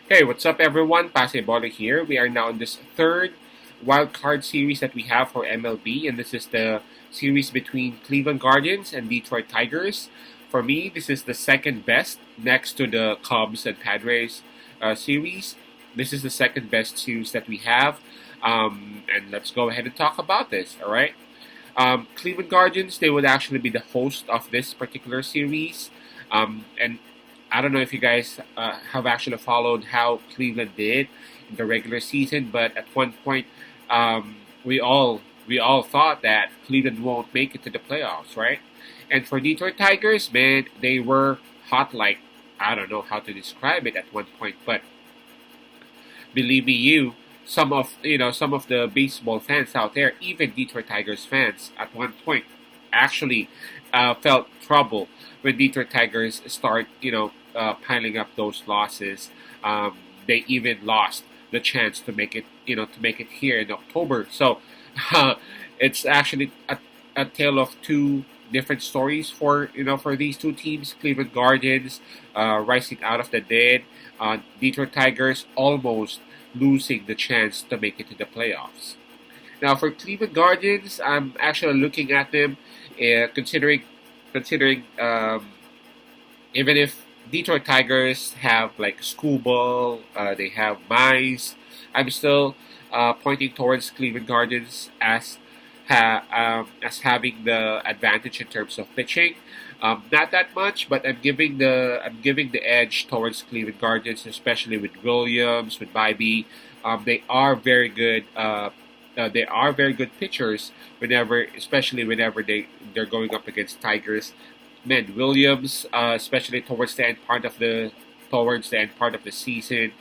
Hey, what's up, everyone? Pasebola here. We are now in this third wild card series that we have for MLB, and this is the series between Cleveland Guardians and Detroit Tigers. For me, this is the second best, next to the Cubs and Padres series. This is the second best series that we have, and let's go ahead and talk about this. All right. Cleveland Guardians, they would actually be the host of this particular series. And I don't know if you guys have actually followed how Cleveland did in the regular season, but at one point, we all thought that Cleveland won't make it to the playoffs, right? And for Detroit Tigers, man, they were hot like I don't know how to describe it at one point, but believe me, some of the baseball fans out there, even Detroit Tigers fans, at one point actually felt trouble when Detroit Tigers start, piling up those losses. They even lost the chance to make it, to make it here in October. So it's actually a tale of two different stories for these two teams. Cleveland Guardians rising out of the dead, Detroit Tigers almost losing the chance to make it to the playoffs. Now for Cleveland Guardians, I'm actually looking at them, considering even if Detroit Tigers have like Screwball, they have Mize, I'm still pointing towards Cleveland Guardians as having the advantage in terms of pitching. Not that much, but I'm giving the edge towards Cleveland Guardians, especially with Williams, with Bybee. They are very good. They are very good pitchers especially whenever they're going up against Tigers. Man, Williams, especially towards the end part of the season,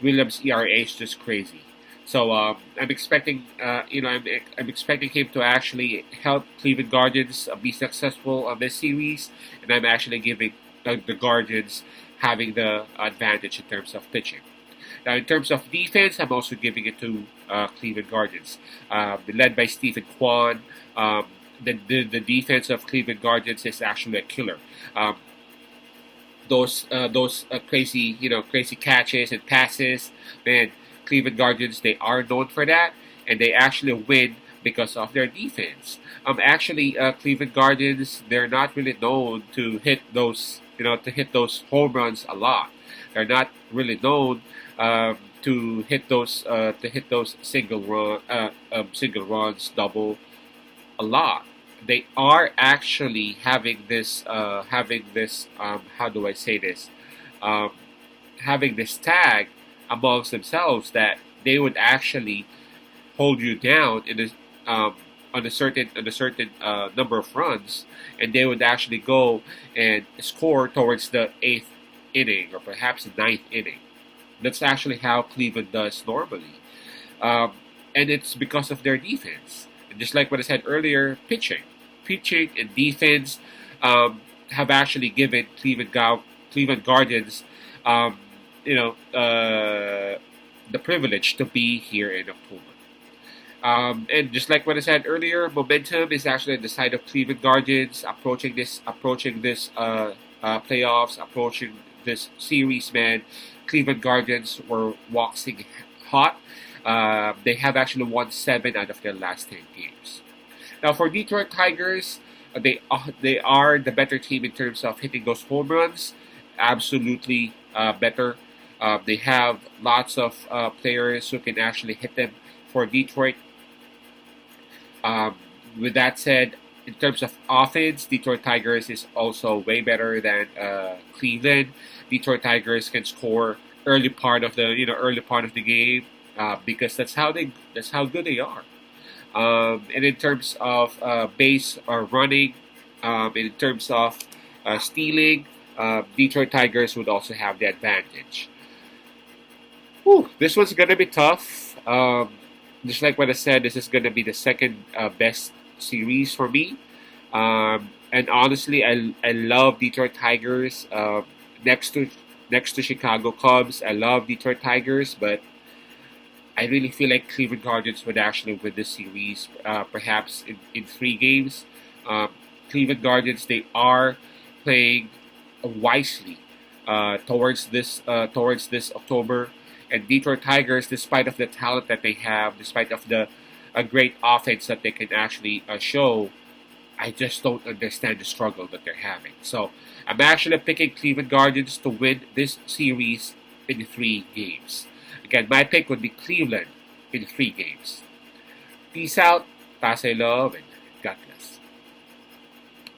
Williams' ERA is just crazy. So I'm expecting, I'm expecting him to actually help Cleveland Guardians be successful on this series, and I'm actually giving the Guardians having the advantage in terms of pitching. Now, in terms of defense, I'm also giving it to Cleveland Guardians, led by Stephen Kwan. The defense of Cleveland Guardians is actually a killer. Um, those crazy catches and passes, man. Cleveland Guardians, they are known for that, and they actually win because of their defense. Actually, Cleveland Guardians, they're not really known to hit those home runs a lot. They're not really known to hit those single runs, double a lot. They are actually having this how do I say this, um, having this tag amongst themselves that they would actually hold you down um, on a certain number of runs, and they would actually go and score towards the eighth inning or perhaps the ninth inning. That's actually how Cleveland does normally, um, and it's because of their defense. And just like what I said earlier, pitching and defense have actually given Cleveland Guardians, um, the privilege to be here in October. And just like what I said earlier, momentum is actually on the side of Cleveland Guardians approaching this playoffs, approaching this series. Man, Cleveland Guardians were waxing hot. They have actually won 7 out of their last 10 games. Now for Detroit Tigers, they are the better team in terms of hitting those home runs. Absolutely better. They have lots of players who can actually hit them for Detroit. Um, with that said, in terms of offense, Detroit Tigers is also way better than Cleveland. Detroit Tigers can score early part of the game because that's how good they are. And in terms of base or running, in terms of stealing, Detroit Tigers would also have the advantage. Whew, this one's gonna be tough. Just like what I said, this is gonna be the second best series for me. And honestly, I love Detroit Tigers. Next to next to Chicago Cubs, I love Detroit Tigers, but I really feel like Cleveland Guardians would actually win this series, perhaps in 3 games. Um, Cleveland Guardians, they are playing wisely. towards this October. And Detroit Tigers, despite of the talent that they have, despite of the a great offense that they can actually show, I just don't understand the struggle that they're having. So I'm actually picking Cleveland Guardians to win this series in 3 games. Again, my pick would be Cleveland in 3 games. Peace out, Tasay love, and God bless.